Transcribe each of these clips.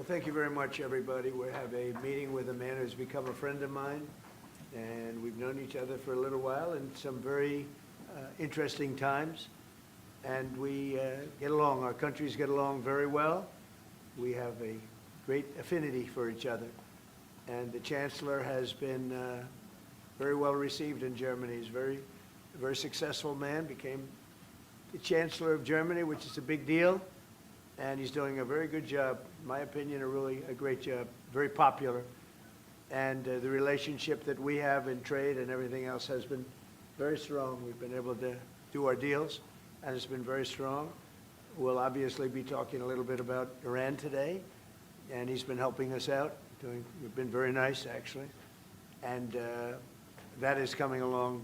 Well, thank you very much, everybody. We have a meeting with a man who's become a friend of mine, and we've known each other for a little while in some very interesting times, and we get along. Our countries get along very well. We have a great affinity for each other, and the Chancellor has been very well received in Germany. He's a very successful man, became the Chancellor of Germany, which is a big deal. And he's doing a very good job, in my opinion, a great job, very popular. And the relationship that we have in trade and everything else has been very strong. We've been able to do our deals, and it's been very strong. We'll obviously be talking a little bit about Iran today, and he's been helping us out. We've been very nice, actually. And that is coming along,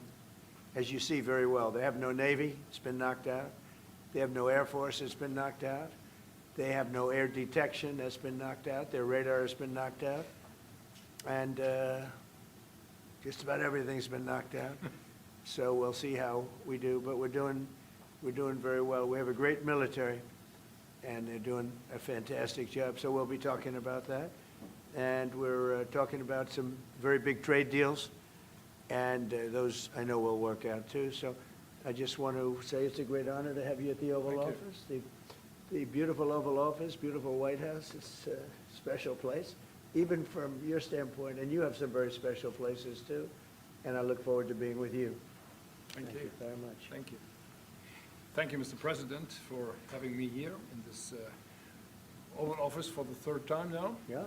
as you see, very well. They have no Navy. It's been knocked out. They have no Air Force. It's been knocked out. They have no air detection. That's been knocked out. Their radar has been knocked out. And just about everything's been knocked out. So we'll see how we do. But we're doing very well. We have a great military, and they're doing a fantastic job. So we'll be talking about that. And we're talking about some very big trade deals. And those I know will work out, too. So I just want to say it's a great honor to have you at the Oval Office. The beautiful Oval Office, beautiful White House. It's a special place, even from your standpoint. And you have some very special places, too. And I look forward to being with you. Thank you very much. Thank you. Thank you, Mr. President, for having me here in this Oval Office for the third time now. Yeah.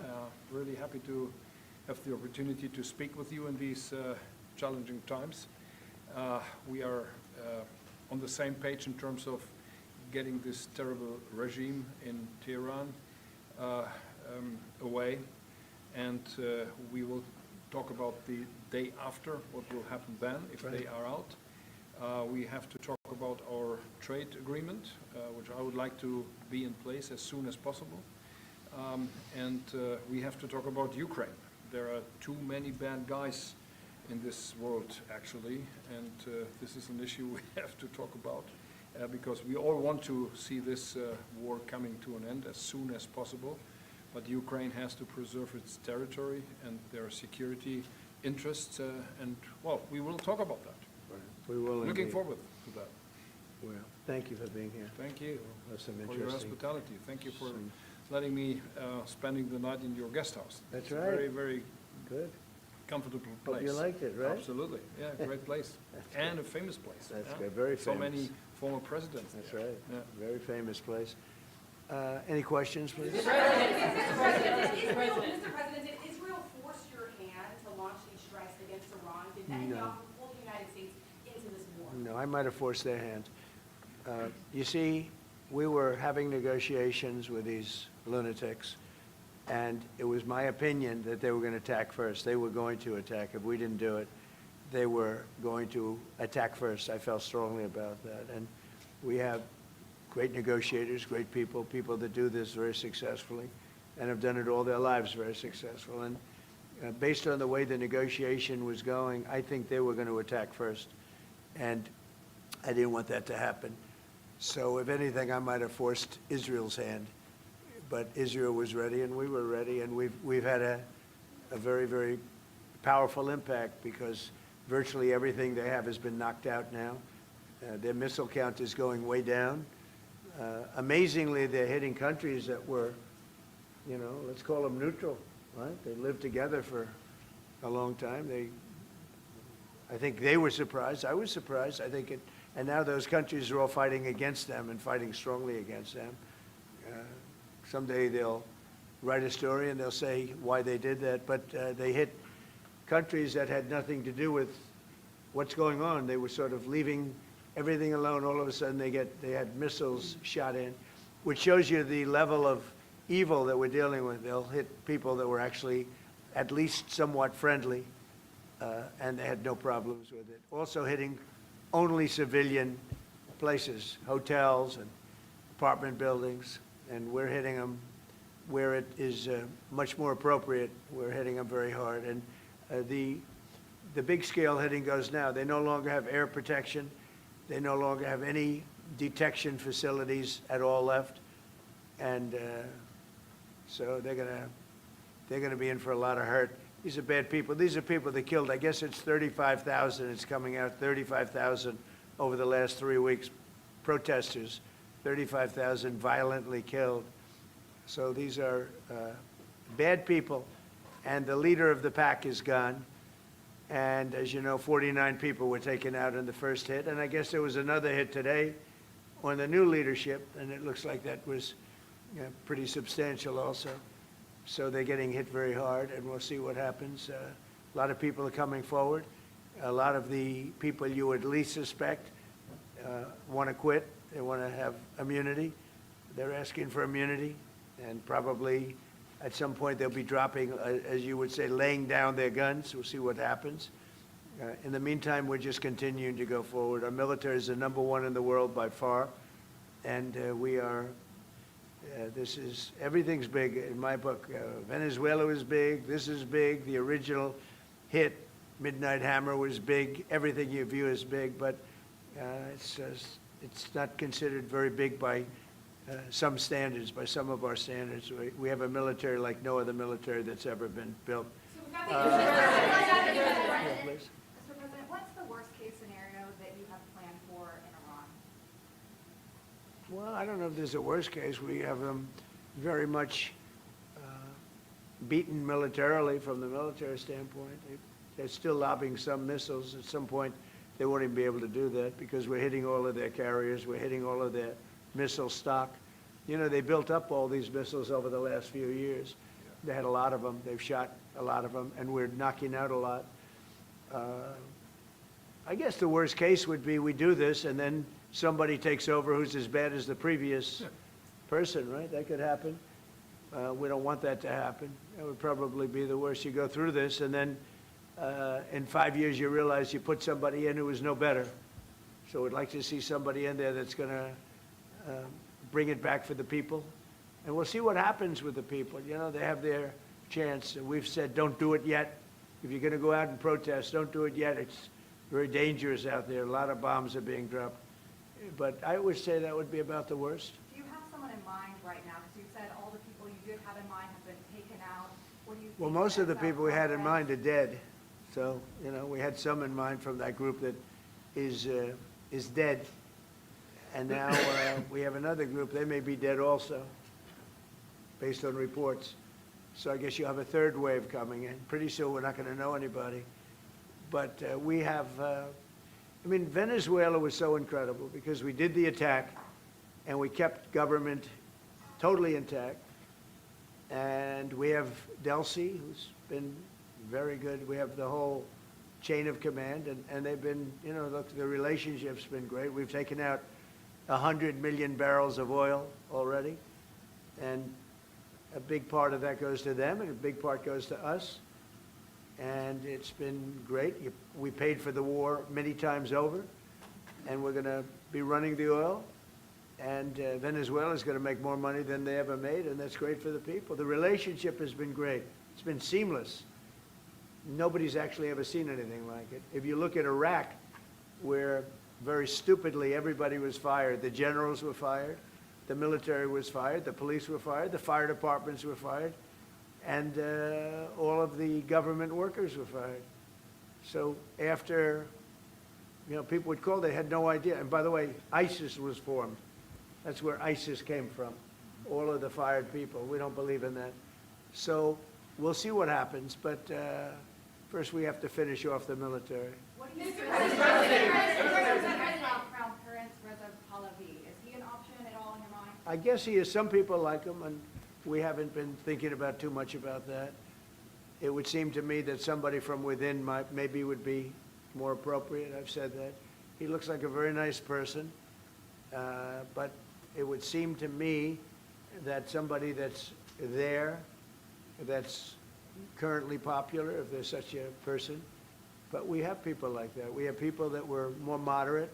Really happy to have the opportunity to speak with you in these challenging times. We are on the same page in terms of getting this terrible regime in Tehran away, and we will talk about the day after, what will happen then if they are out. We have to talk about our trade agreement, which I would like to be in place as soon as possible. And we have to talk about Ukraine. There are too many bad guys in this world, actually, and this is an issue we have to talk about. Because we all want to see this war coming to an end as soon as possible, but Ukraine has to preserve its territory and their security interests, and, well, we will talk about that. We will Looking indeed. forward to that. Well, thank you for being here. Thank you That's some for your interesting. hospitality. Thank you for letting me spending the night in your guest house. That's It's right. a very, very Good. comfortable place. Hope you liked it, right? Absolutely. Yeah, great place. And a famous place. That's yeah. good. Very So famous. many former presidents. That's there. right. Yeah. Very famous place. Any questions, please? Mr. President, did Israel force your hand to launch these strikes against Iran? Did Netanyahu pull the United States into this war? No, I might have forced their hand. You see, we were having negotiations with these lunatics, and it was my opinion that they were going to attack first. They were going to attack. If we didn't do it, they were going to attack first. I felt strongly about that. And we have great negotiators, great people, people that do this very successfully and have done it all their lives very successful. And based on the way the negotiation was going, I think they were going to attack first. And I didn't want that to happen. So if anything, I might have forced Israel's hand. But Israel was ready, and we were ready, and we've had a very, very powerful impact because virtually everything they have has been knocked out now. Their missile count is going way down. Amazingly, they're hitting countries that were, you know, let's call them neutral, right? They lived together for a long time. I think they were surprised. I was surprised. I think and now those countries are all fighting against them and fighting strongly against them. Someday they'll write a story and they'll say why they did that, but they hit countries that had nothing to do with what's going on. They were sort of leaving everything alone. All of a sudden they had missiles shot in, which shows you the level of evil that we're dealing with. They'll hit people that were actually at least somewhat friendly, and they had no problems with it. Also hitting only civilian places, hotels and apartment buildings, and we're hitting them where it is much more appropriate. We're hitting them very hard. And the big scale hitting goes now. They no longer have air protection. They no longer have any detection facilities at all left. And So they're gonna be in for a lot of hurt. These are bad people. These are people that killed. I guess it's 35,000. It's coming out 35,000 over the last 3 weeks. Protesters, 35,000 violently killed. So these are bad people, and the leader of the pack is gone. And as you know, 49 people were taken out in the first hit, and I guess there was another hit today on the new leadership, and it looks like that was pretty substantial also. So they're getting hit very hard, and we'll see what happens. A lot of people are coming forward. A lot of the people you would least suspect want to quit. They want to have immunity. They're asking for immunity, and probably at some point they'll be dropping, as you would say, laying down their guns. We'll see what happens. In the meantime, we're just continuing to go forward. Our military is the #1 in the world by far, and we are, everything's big in my book. Venezuela was big, this is big, the original hit, Midnight Hammer, was big, everything you view is big, but it's not considered very big by some standards, by some of our standards. We have a military like no other military that's ever been built. So we've got the Yeah, please. Mr. President, what's the worst-case scenario that you have planned for in Iran? Well, I don't know if there's a worst case. We have them very much beaten militarily from the military standpoint. They're still lobbing some missiles. At some point, they won't even be able to do that because we're hitting all of their carriers. We're hitting all of their missile stock. You know, they built up all these missiles over the last few years. They had a lot of them. They've shot a lot of them, and we're knocking out a lot. I guess the worst case would be we do this, and then somebody takes over who's as bad as the previous person, right? That could happen. We don't want that to happen. That would probably be the worst. You go through this, and then in 5 years you realize you put somebody in who is no better. So we'd like to see somebody in there that's going to bring it back for the people. And we'll see what happens with the people. You know, they have their chance. And we've said, don't do it yet. If you're going to go out and protest, don't do it yet. It's very dangerous out there. A lot of bombs are being dropped. But I would say that would be about the worst. Do you have someone in mind right now? Because you said all the people you did have in mind have been taken out. What do you think? Well, most of the that's people we had in progress? mind are dead. So, you know, we had some in mind from that group that is dead. And now we have another group, they may be dead also, based on reports. So I guess you have a third wave coming in. Pretty soon we're not going to know anybody. But we have, I mean, Venezuela was so incredible because we did the attack and we kept government totally intact. And we have Delcy, who's been very good. We have the whole chain of command, and they've been, you know, look, the relationship's been great. We've taken out 100 million barrels of oil already, and a big part of that goes to them, and a big part goes to us, and it's been great. We paid for the war many times over, and we're going to be running the oil, and Venezuela is going to make more money than they ever made, and that's great for the people. The relationship has been great. It's been seamless. Nobody's actually ever seen anything like it. If you look at Iraq, where very stupidly everybody was fired, the generals were fired, the military was fired, the police were fired, the fire departments were fired, and all of the government workers were fired. So after, you know, people would call, they had no idea. And by the way, ISIS was formed. That's where ISIS came from, all of the fired people. We don't believe in that. So we'll see what happens, but first we have to finish off the military. What do you think? Crown Prince Reza Pahlavi, is he an option at all in your mind? I guess he is. Some people like him, and we haven't been thinking about too much about that. It would seem to me that somebody from within maybe would be more appropriate. I've said that. He looks like a very nice person, but it would seem to me that somebody that's there, that's currently popular, if there's such a person. But we have people like that. We have people that were more moderate.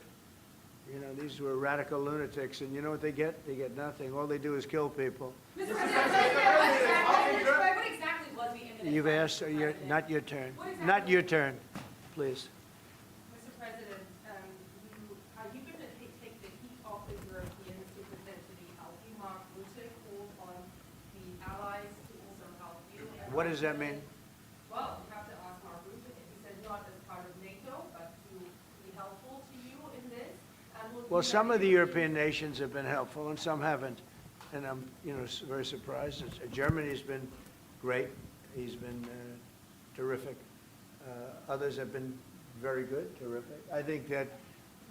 You know, these were radical lunatics, and you know what they get? They get nothing. All they do is kill people. Mr. President, what exactly was the imminent You've threat, asked, Mr. or President? not your turn. What exactly Not your was- turn, please. Mr. President, you've been to take the heat off the Europeans to present to the Al-Huma Rusik hold on the allies What does that mean? Well, you have to ask Mark Rutte. He said not as part of NATO, but to be helpful to you in this. And we'll Well, do some that of the in- European nations have been helpful and some haven't. And I'm, very surprised. Germany's been great. He's been terrific. Others have been very good, terrific. I think that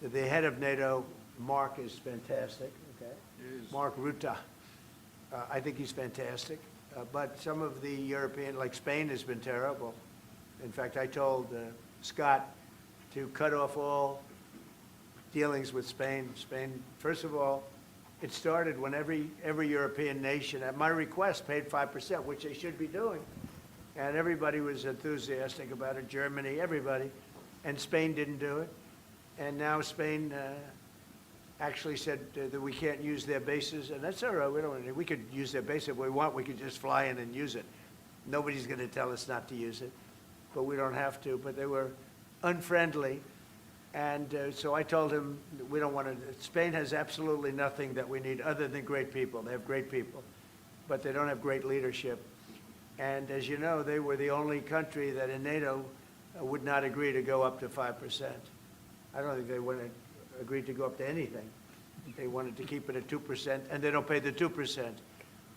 the head of NATO, Mark, is fantastic, okay? He is. Mark Rutte. I think he's fantastic. But some of the European, like Spain, has been terrible. In fact, I told Scott to cut off all dealings with Spain. Spain, first of all, it started when every European nation, at my request, paid 5%, which they should be doing. And everybody was enthusiastic about it, Germany, everybody. And Spain didn't do it. And now Spain actually said that we can't use their bases, and that's all right. We could use their base if we want. We could just fly in and use it. Nobody's going to tell us not to use it, but we don't have to. But they were unfriendly, and so I told him we don't want to. Spain has absolutely nothing that we need other than great people. They have great people, but they don't have great leadership. And as you know, they were the only country that in NATO would not agree to go up to 5%. I don't think they would have agreed to go up to anything. They wanted to keep it at 2%, and they don't pay the 2%.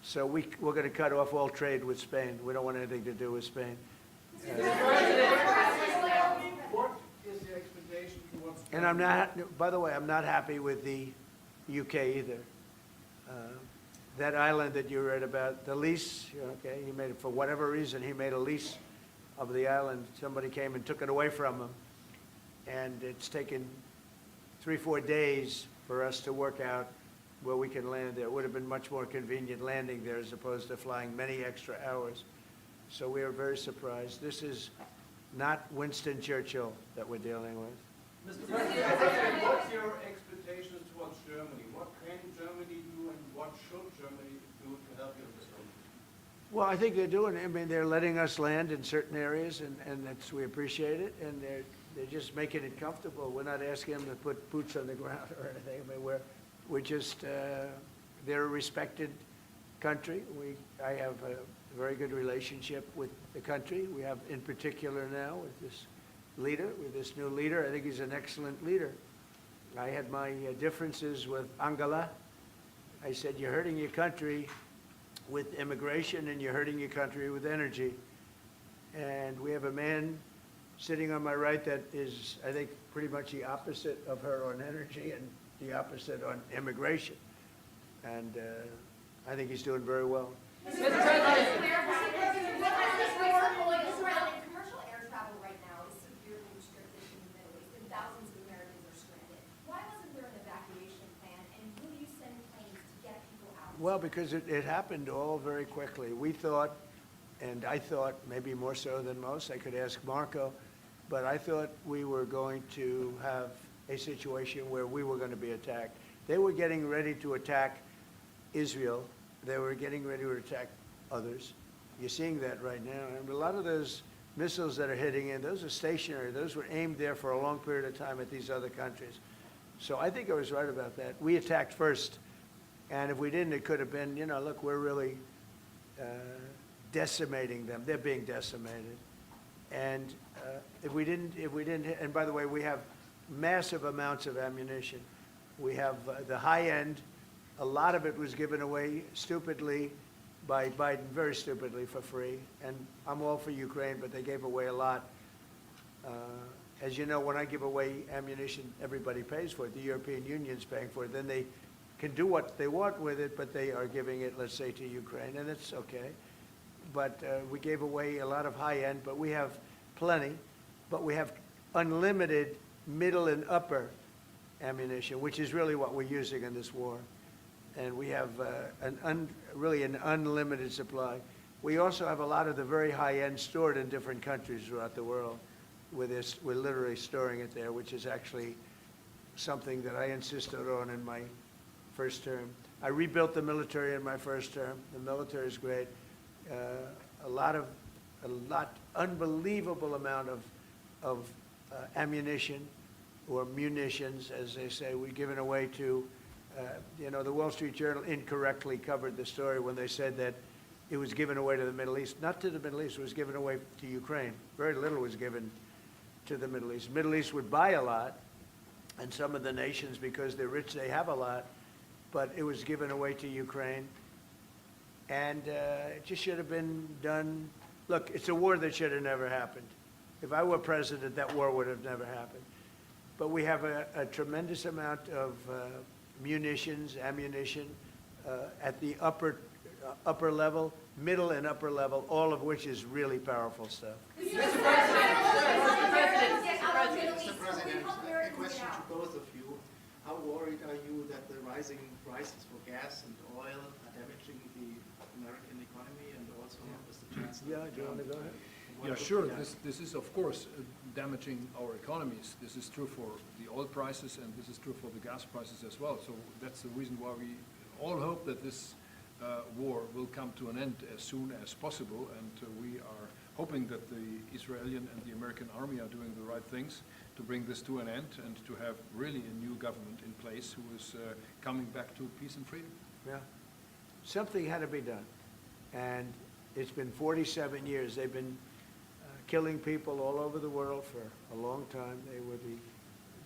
So we're going to cut off all trade with Spain. We don't want anything to do with Spain. What is the expectation towards? And I'm not, by the way, I'm not happy with the UK either. That island that you read about, the lease, okay, he made it, for whatever reason, he made a lease of the island. Somebody came and took it away from him. And it's taken 3-4 days for us to work out where we can land there. It would have been much more convenient landing there as opposed to flying many extra hours. So we are very surprised. This is not Winston Churchill that we're dealing with. Mr. President, what's your expectations towards Germany? What can Germany do and what should Germany do to help you in this one? Well, I think they're doing it. I mean, they're letting us land in certain areas, and that's, we appreciate it, and they're just making it comfortable. We're not asking them to put boots on the ground or anything. I mean, we're just, they're a respected country. I have a very good relationship with the country. We have, in particular now, with this leader, with this new leader. I think he's an excellent leader. I had my differences with Angela. I said, you're hurting your country with immigration, and you're hurting your country with energy. And we have a man sitting on my right that is, I think, pretty much the opposite of her on energy and the opposite on immigration. And I think he's doing very well. Mr. President, commercial air travel right now is severely restricted in the Middle East, and thousands of Americans are stranded. Why wasn't there an evacuation plan, and will you send planes to get people out? Well, because it happened all very quickly. We thought, and I thought maybe more so than most, I could ask Marco, but I thought we were going to have a situation where we were going to be attacked. They were getting ready to attack Israel. They were getting ready to attack others. You're seeing that right now. And a lot of those missiles that are hitting in, those are stationary. Those were aimed there for a long period of time at these other countries. So I think I was right about that. We attacked first. And if we didn't, it could have been, look, we're really decimating them. They're being decimated. And if we didn't, and by the way, we have massive amounts of ammunition. We have the high end. A lot of it was given away stupidly by Biden, very stupidly, for free. And I'm all for Ukraine, but they gave away a lot. As you know, when I give away ammunition, everybody pays for it. The European Union's paying for it. Then they can do what they want with it, but they are giving it, let's say, to Ukraine, and it's okay. But we gave away a lot of high end, but we have plenty. But we have unlimited middle and upper ammunition, which is really what we're using in this war. And we have really an unlimited supply. We also have a lot of the very high end stored in different countries throughout the world. We're literally storing it there, which is actually something that I insisted on in my first term. I rebuilt the military in my first term. The military is great. Unbelievable amount of ammunition, or munitions, as they say, we're giving away to, the Wall Street Journal incorrectly covered the story when they said that it was given away to the Middle East. Not to the Middle East, it was given away to Ukraine. Very little was given to the Middle East. Middle East would buy a lot, and some of the nations, because they're rich, they have a lot, but it was given away to Ukraine. And it just should have been done. Look, it's a war that should have never happened. If I were president, that war would have never happened. But we have a tremendous amount of munitions, ammunition at the upper level, middle and upper level, all of which is really powerful stuff. Mr. President, a question to both of you. How worried are you that the rising prices for gas and oil are damaging the American economy and also Mr. Chancellor? Yeah, do you want to go ahead? Yeah, sure. This is, of course, damaging our economies. This is true for the oil prices, and this is true for the gas prices as well. So that's the reason why we all hope that this war will come to an end as soon as possible, and we are hoping that the Israeli and the American army are doing the right things to bring this to an end and to have really a new government in place who is coming back to peace and freedom. Yeah. Something had to be done. And it's been 47 years. They've been killing people all over the world for a long time. They were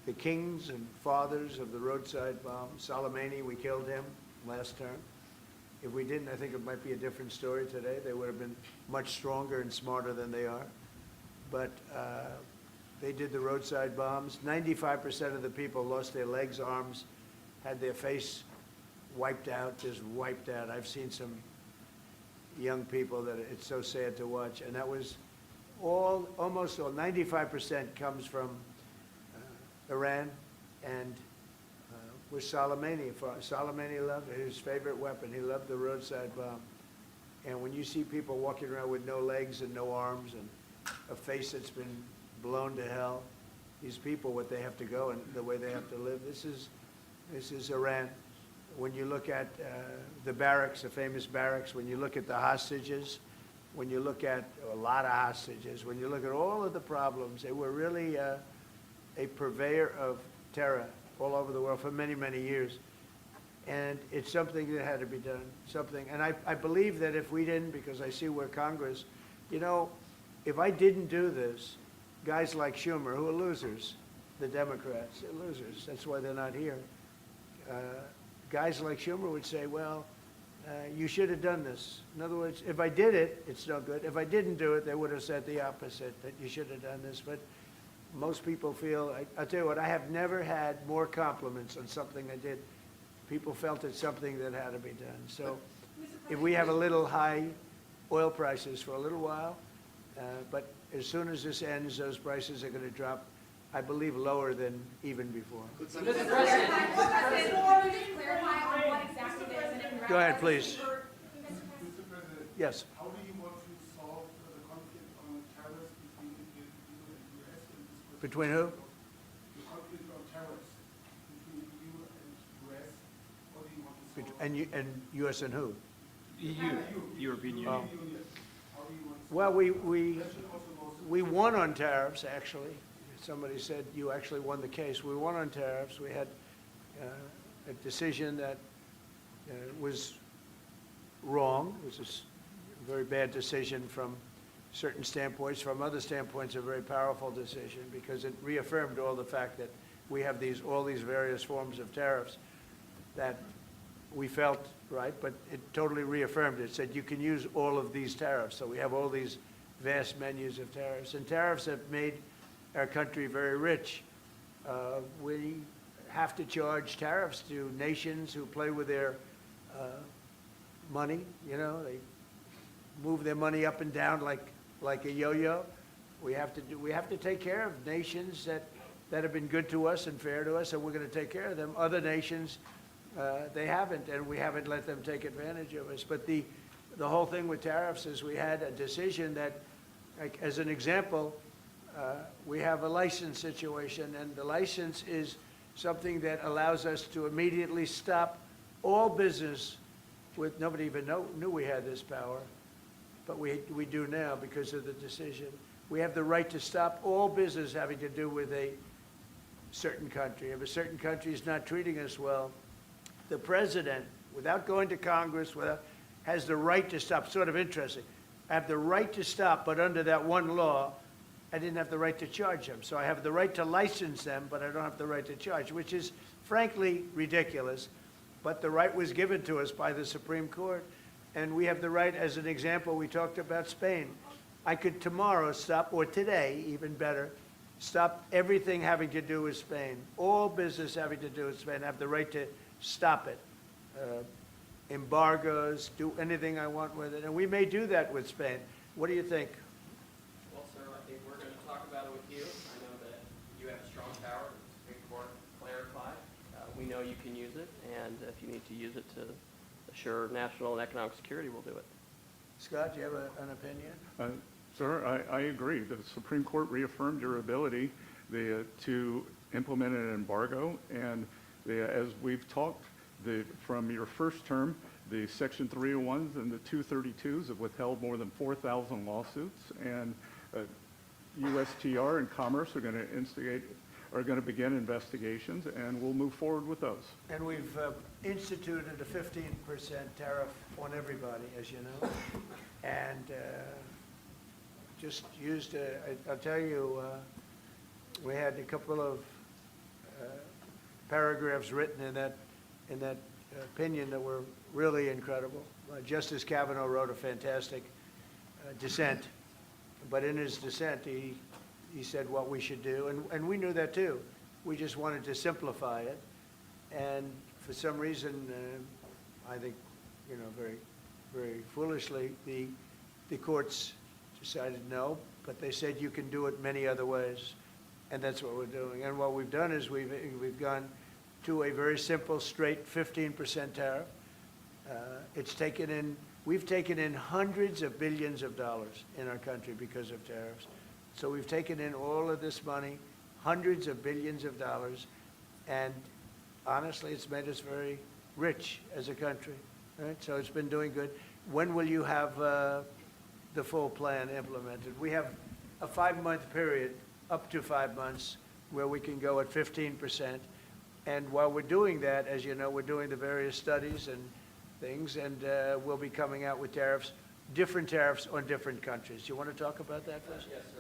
the kings and fathers of the roadside bomb. Soleimani, we killed him last term. If we didn't, I think it might be a different story today. They would have been much stronger and smarter than they are. But they did the roadside bombs. 95% of the people lost their legs, arms, had their face wiped out, just wiped out. I've seen some young people that it's so sad to watch. And that was almost all, 95% comes from Iran and with Soleimani. Soleimani loved his favorite weapon. He loved the roadside bomb. And when you see people walking around with no legs and no arms and a face that's been blown to hell, these people, what they have to go and the way they have to live, this is Iran. When you look at the barracks, the famous barracks, when you look at the hostages, when you look at a lot of hostages, when you look at all of the problems, they were really a purveyor of terror all over the world for many, many years. And it's something that had to be done, something. And I believe that if we didn't, because I see where Congress, you know, if I didn't do this, guys like Schumer, who are losers, the Democrats, they're losers. That's why they're not here. Guys like Schumer would say, well, you should have done this. In other words, if I did it, it's no good. If I didn't do it, they would have said the opposite, that you should have done this. But most people feel, I'll tell you what, I have never had more compliments on something I did. People felt it's something that had to be done. So if we have a little high oil prices for a little while, but as soon as this ends, those prices are going to drop, I believe, lower than even before. Mr. Mr. President, before we just clarify on what exactly there is in Iraq. Go ahead, please. Mr. President. Mr. President, Yes. how do you want to solve the conflict on tariffs between the EU and the US in this question? Between who? The conflict on tariffs between the EU and US. How do you want to solve And U.S. and who? EU, European Union. Oh. Union? How do you want to Well, solve we won on tariffs, actually. Somebody said you actually won the case. We won on tariffs. We had a decision that was wrong. It was a very bad decision from certain standpoints. From other standpoints, a very powerful decision because it reaffirmed all the fact that we have all these various forms of tariffs that we felt right, but it totally reaffirmed it. It said you can use all of these tariffs. So we have all these vast menus of tariffs. And tariffs have made our country very rich. We have to charge tariffs to nations who play with their money. You know, they move their money up and down like a yo-yo. We have to take care of nations that have been good to us and fair to us, and we're going to take care of them. Other nations, they haven't, and we haven't let them take advantage of us. But the whole thing with tariffs is we had a decision that, like, as an example, we have a license situation, and the license is something that allows us to immediately stop all business with, nobody even knew we had this power, but we do now because of the decision. We have the right to stop all business having to do with a certain country. If a certain country is not treating us well, the president, without going to Congress, has the right to stop. Sort of interesting. I have the right to stop, but under that one law, I didn't have the right to charge them. So I have the right to license them, but I don't have the right to charge, which is frankly ridiculous. But the right was given to us by the Supreme Court. And we have the right, as an example, we talked about Spain. I could tomorrow stop, or today, even better, stop everything having to do with Spain. All business having to do with Spain. I have the right to stop it. Embargoes, do anything I want with it. And we may do that with Spain. What do you think? Well, sir, I think we're going to talk about it with you. I know that you have strong power. The Supreme Court clarified. We know you can use it, and if you need to use it to assure national and economic security, we'll do it. Scott, do you have an opinion? Sir, I agree. The Supreme Court reaffirmed your ability to implement an embargo, and as we've talked, from your first term, the Section 301s and the 232s have withheld more than 4,000 lawsuits, and USTR and Commerce are going to begin investigations, and we'll move forward with those. And we've instituted a 15% tariff on everybody, as you know, and just used, I'll tell you, we had a couple of paragraphs written in that opinion that were really incredible. Justice Kavanaugh wrote a fantastic dissent, but in his dissent, he said what we should do, and we knew that too. We just wanted to simplify it, and for some reason, I think, very, very foolishly, the courts decided no, but they said you can do it many other ways, and that's what we're doing. And what we've done is we've gone to a very simple, straight 15% tariff. We've taken in hundreds of billions of dollars in our country because of tariffs. So we've taken in all of this money, hundreds of billions of dollars, and honestly, it's made us very rich as a country, right? So it's been doing good. When will you have the full plan implemented? We have a 5-month period, up to 5 months, where we can go at 15%. And while we're doing that, as you know, we're doing the various studies and things, and we'll be coming out with tariffs, different tariffs on different countries. You want to talk about that first? Yes, sir.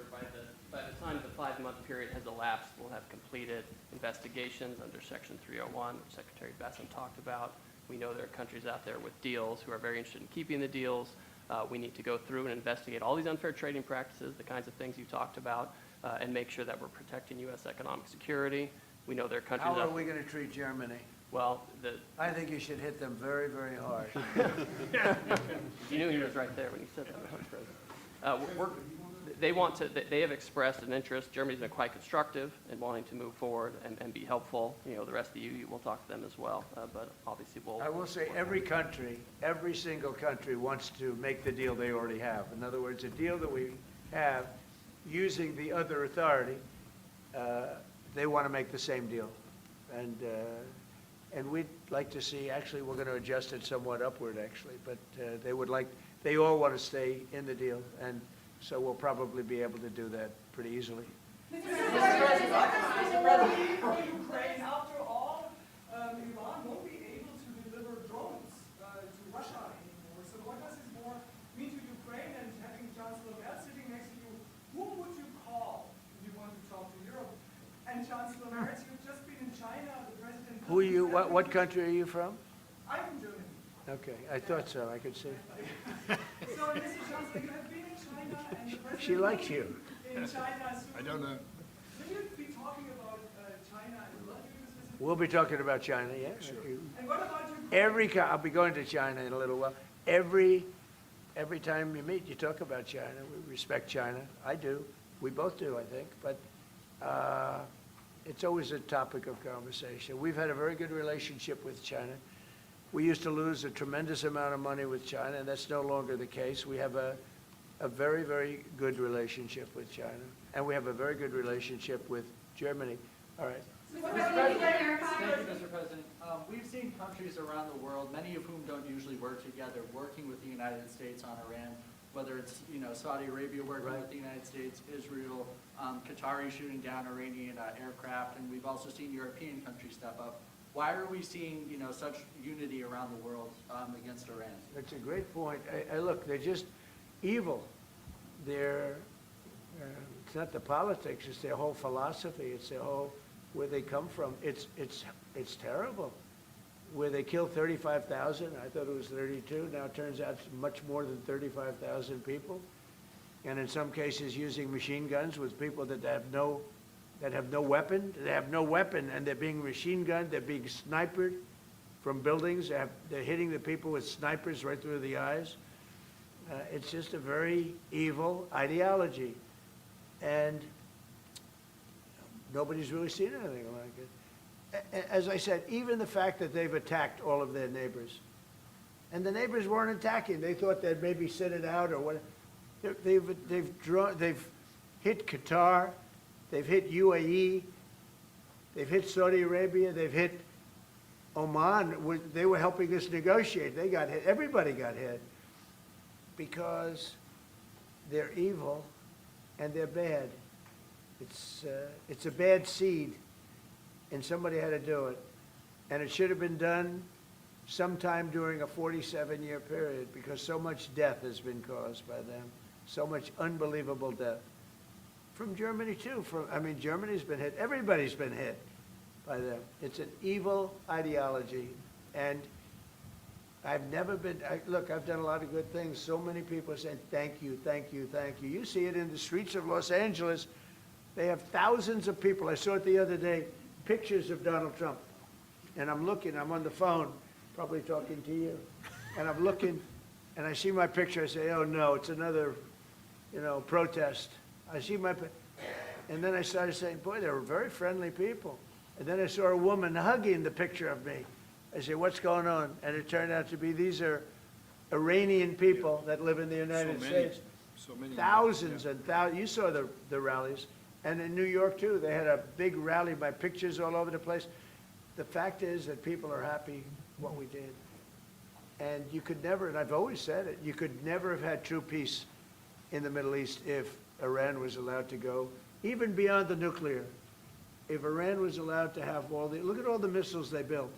By the time the 5-month period has elapsed, we'll have completed investigations under Section 301, which Secretary Besson talked about. We know there are countries out there with deals who are very interested in keeping the deals. We need to go through and investigate all these unfair trading practices, the kinds of things you talked about, and make sure that we're protecting U.S. economic security. We know there are countries. How are we going to treat Germany? Well, I think you should hit them very, very hard. You knew he was right there when he said that, Mr. President. They have expressed an interest. Germany's been quite constructive in wanting to move forward and be helpful. The rest of you will talk to them as well, but obviously we'll. I will say every single country wants to make the deal they already have. In other words, a deal that we have using the other authority, they want to make the same deal. And we'd like to see, actually, we're going to adjust it somewhat upward, actually, but they all want to stay in the deal, and so we'll probably be able to do that pretty easily. Mr. President, Ukraine, after all, Iran won't be able to deliver drones to Russia anymore. So what does this more mean to Ukraine? And having Chancellor Merz sitting next to you, who would you call if you want to talk to Europe? And Chancellor Merz, you've just been in China, the president. Who are you? What country are you from? I'm from Germany. Okay, I thought so. I could see. So, Mr. Chancellor, you have been in China, and the president. She likes you. In China, so I don't know. will you be talking about China and what you specifically? We'll be talking about China, yeah. Sure. And what about Ukraine? I'll be going to China in a little while. Every time you meet, you talk about China. We respect China. I do. We both do, I think. But it's always a topic of conversation. We've had a very good relationship with China. We used to lose a tremendous amount of money with China, and that's no longer the case. We have a very, very good relationship with China, and we have a very good relationship with Germany. All right. Thank you, Mr. President. We've seen countries around the world, many of whom don't usually work together, working with the United States on Iran, whether it's Saudi Arabia working with the United States, Israel, Qatari shooting down Iranian aircraft, and we've also seen European countries step up. Why are we seeing, such unity around the world against Iran? That's a great point. Look, they're just evil. They're, it's not the politics, it's their whole philosophy, it's their whole, where they come from. It's terrible. Where they killed 35,000, I thought it was 32, now it turns out it's much more than 35,000 people. And in some cases using machine guns with people that have no weapon. They have no weapon, and they're being machine gunned, they're being sniped from buildings. They're hitting the people with snipers right through the eyes. It's just a very evil ideology. And nobody's really seen anything like it. As I said, even the fact that they've attacked all of their neighbors, and the neighbors weren't attacking. They thought they'd maybe sit it out or what. They've hit Qatar, they've hit UAE, they've hit Saudi Arabia, they've hit Oman. They were helping us negotiate. They got hit. Everybody got hit because they're evil and they're bad. It's a bad seed, and somebody had to do it. And it should have been done sometime during a 47-year period, because so much death has been caused by them, so much unbelievable death. From Germany, too. Germany's been hit. Everybody's been hit by them. It's an evil ideology, and I've never been, look, I've done a lot of good things. So many people saying, thank you, thank you, thank you. You see it in the streets of Los Angeles. They have thousands of people. I saw it the other day, pictures of Donald Trump. And I'm looking, I'm on the phone, probably talking to you. And I'm looking, and I see my picture. I say, oh, no, it's another, protest. I see my, and then I started saying, boy, they were very friendly people. And then I saw a woman hugging the picture of me. I said, what's going on? And it turned out to be these are Iranian people that live in the United States. So many. Thousands and thousands. You saw the rallies. And in New York, too, they had a big rally, my pictures all over the place. The fact is that people are happy what we did. And you could never, and I've always said it, you could never have had true peace in the Middle East if Iran was allowed to go, even beyond the nuclear. If Iran was allowed to have look at all the missiles they built.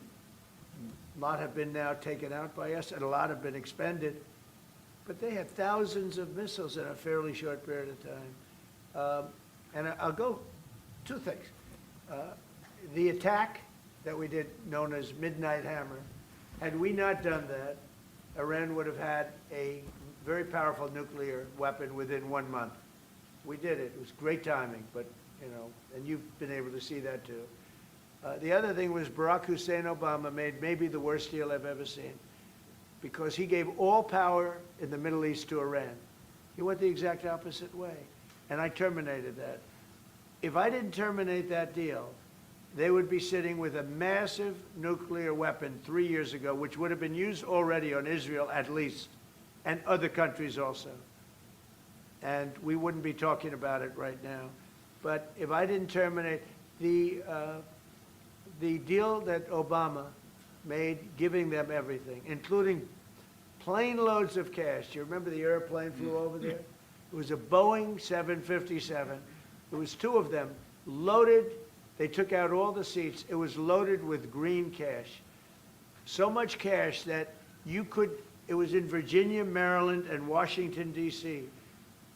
A lot have been now taken out by us, and a lot have been expended. But they had thousands of missiles in a fairly short period of time. And I'll go, two things. The attack that we did, known as Midnight Hammer, had we not done that, Iran would have had a very powerful nuclear weapon within 1 month. We did it. It was great timing, but, and you've been able to see that too. The other thing was Barack Hussein Obama made maybe the worst deal I've ever seen, because he gave all power in the Middle East to Iran. He went the exact opposite way, and I terminated that. If I didn't terminate that deal, they would be sitting with a massive nuclear weapon 3 years ago, which would have been used already on Israel at least, and other countries also. And we wouldn't be talking about it right now. But if I didn't terminate the deal that Obama made, giving them everything, including plane loads of cash. Do you remember the airplane flew over there? It was a Boeing 757. It was 2 of them, loaded. They took out all the seats. It was loaded with green cash. So much cash that it was in Virginia, Maryland, and Washington, D.C.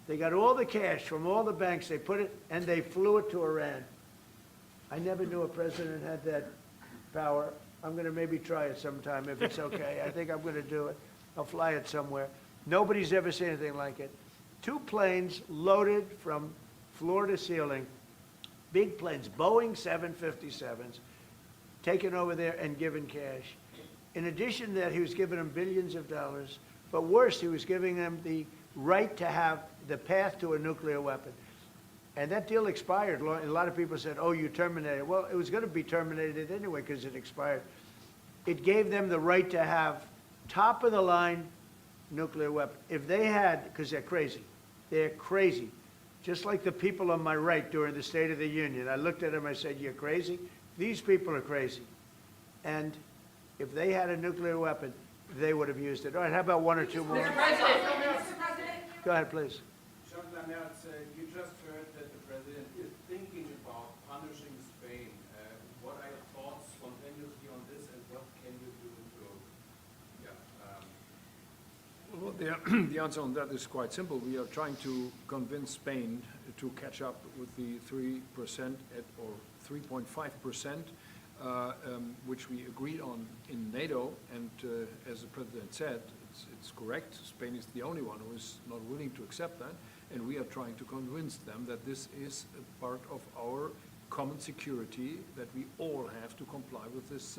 They got all the cash from all the banks. They put it, and they flew it to Iran. I never knew a president had that power. I'm going to maybe try it sometime if it's okay. I think I'm going to do it. I'll fly it somewhere. Nobody's ever seen anything like it. 2 planes loaded from floor to ceiling, big planes, Boeing 757s, taken over there and given cash. In addition to that, he was giving them billions of dollars. But worse, he was giving them the right to have the path to a nuclear weapon. And that deal expired. A lot of people said, oh, you terminated it. Well, it was going to be terminated anyway because it expired. It gave them the right to have top-of-the-line nuclear weapon. If they had, because they're crazy, just like the people on my right during the State of the Union. I looked at them, I said, you're crazy? These people are crazy. And if they had a nuclear weapon, they would have used it. All right, how about 1 or 2 more? Mr. President. Go ahead, please. Chancellor Merz, you just heard that the president is thinking about punishing Spain. What are your thoughts spontaneously on Well, the answer on that is quite simple. We are trying to convince Spain to catch up with the 3% or 3.5%, which we agreed on in NATO. And as the President said, it's correct. Spain is the only one who is not willing to accept that. And we are trying to convince them that this is a part of our common security, that we all have to comply with these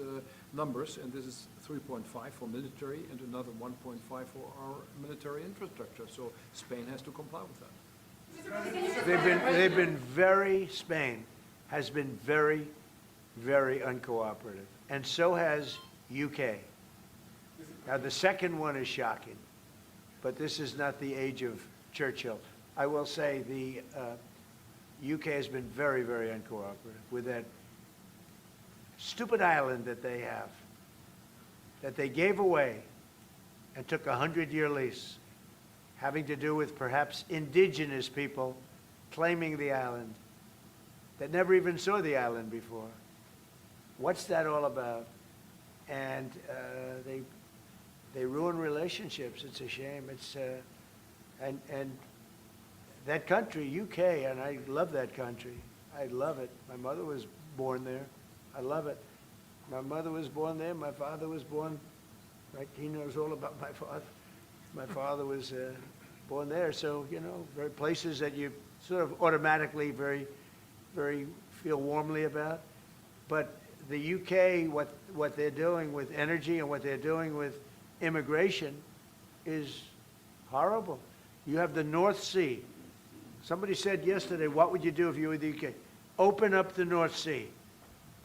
numbers, and this is 3.5 for military and another 1.5 for our military infrastructure. So Spain has to comply with that. Spain has been very, very uncooperative, and so has UK. Now, the second one is shocking, but this is not the age of Churchill. I will say the UK has been very, very uncooperative with that stupid island that they have, that they gave away and took a 100-year lease, having to do with perhaps indigenous people claiming the island that never even saw the island before. What's that all about? And they ruin relationships. It's a shame. It's and that country, UK, and I love that country. I love it. My mother was born there. I love it. My mother was born there. My father was born, right? He knows all about my father. My father was born there. So, you know, very places that you sort of automatically very, very feel warmly about. But the UK, what they're doing with energy and what they're doing with immigration is horrible. You have the North Sea. Somebody said yesterday, what would you do if you were the UK? Open up the North Sea.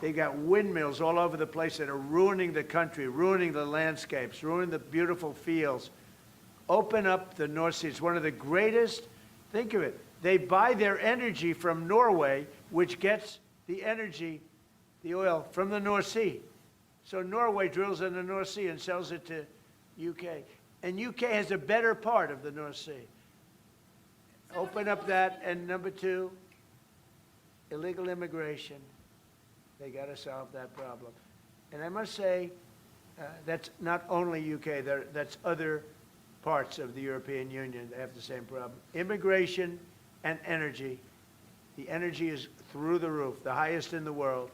They got windmills all over the place that are ruining the country, ruining the landscapes, ruining the beautiful fields. Open up the North Sea. It's one of the greatest, think of it, they buy their energy from Norway, which gets the energy, the oil, from the North Sea. So Norway drills in the North Sea and sells it to UK. And UK has a better part of the North Sea. Open up that, and number two, illegal immigration. They got to solve that problem. And I must say, that's not only UK, that's other parts of the European Union that have the same problem. Immigration and energy. The energy is through the roof, the highest in the world.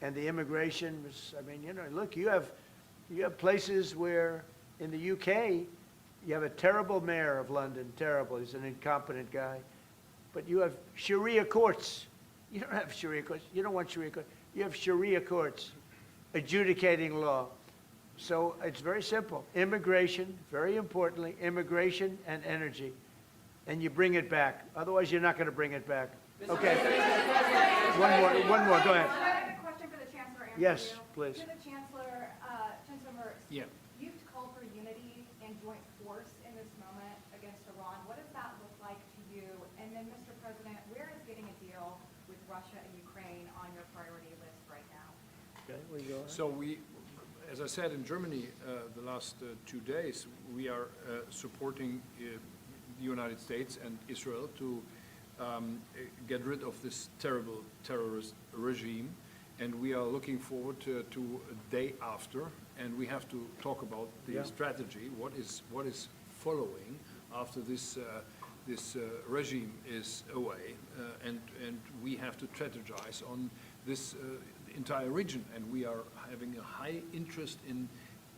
And the immigration is, I mean, you know, look, you have places where in the UK, you have a terrible mayor of London, terrible. He's an incompetent guy. But you have Sharia courts. You don't have Sharia courts. You don't want Sharia courts. You have Sharia courts adjudicating law. So it's very simple. Immigration, very importantly, immigration and energy. And you bring it back. Otherwise, you're not going to bring it back. Okay. One more. Go ahead. I have a question for the Chancellor. Yes, please. To the Chancellor, Chancellor Merz. Yeah. You've called for unity and joint force in this moment against Iran. What does that look like to you? And then, Mr. President, where is getting a deal with Russia and Ukraine on your priority list right now? Okay, where you go? So we, as I said, in Germany the last 2 days, we are supporting the United States and Israel to get rid of this terrible terrorist regime. And we are looking forward to a day after, and we have to talk about the strategy, what is following after this regime is away, and we have to strategize on this entire region, and we are having a high interest in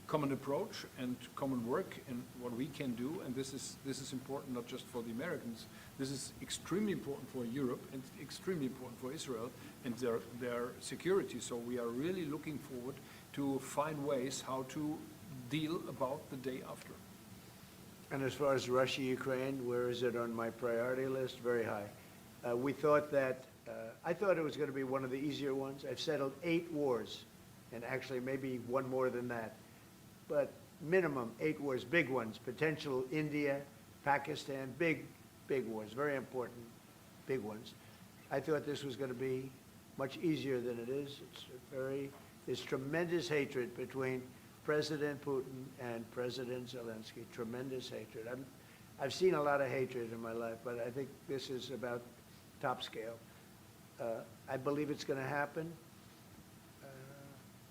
common approach and common work and what we can do, and this is important not just for the Americans. This is extremely important for Europe and extremely important for Israel and their security. So we are really looking forward to find ways how to deal about the day after. And as far as Russia, Ukraine, where is it on my priority list? Very high. We thought that, I thought it was going to be one of the easier ones. I've settled 8 wars, and actually maybe one more than that. But minimum 8 wars, big ones, potential India, Pakistan, big wars, very important, big ones. I thought this was going to be much easier than it is. There's tremendous hatred between President Putin and President Zelensky, tremendous hatred. I've seen a lot of hatred in my life, but I think this is about top scale. I believe it's going to happen.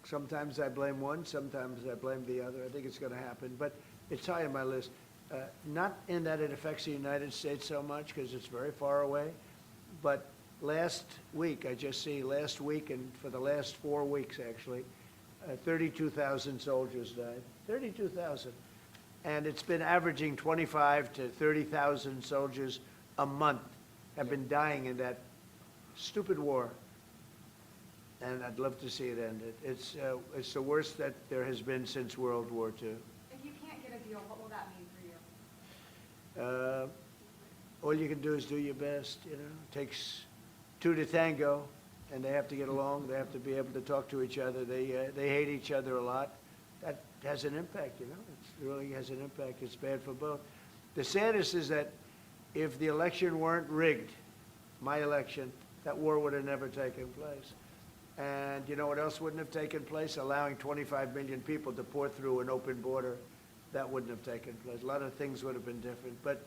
Sometimes I blame one, sometimes I blame the other. I think it's going to happen, but it's high on my list. Not in that it affects the United States so much, because it's very far away, but last week, last week and for the last 4 weeks, actually, 32,000 soldiers died. 32,000. And it's been averaging 25 to 30,000 soldiers a month have been dying in that stupid war. And I'd love to see it ended. It's the worst that there has been since World War II. If you can't get a deal, what will that mean for you? All you can do is do your best, you know. It takes two to tango, and they have to get along. They have to be able to talk to each other. They hate each other a lot. That has an impact, you know. It really has an impact. It's bad for both. The saddest is that if the election weren't rigged, my election, that war would have never taken place. And you know what else wouldn't have taken place? Allowing 25 million people to pour through an open border. That wouldn't have taken place. A lot of things would have been different. But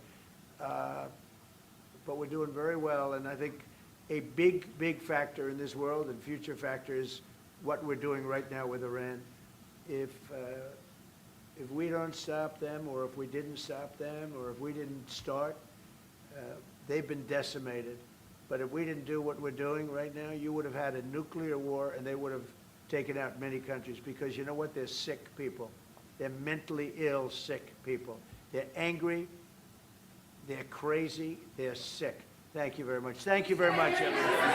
we're doing very well, and I think a big factor in this world and future factor is what we're doing right now with Iran. If we don't stop them, or if we didn't stop them, or if we didn't start, they've been decimated. But if we didn't do what we're doing right now, you would have had a nuclear war, and they would have taken out many countries, because you know what? They're sick people. They're mentally ill, sick people. They're angry, they're crazy, they're sick. Thank you very much. Thank you very much, everyone.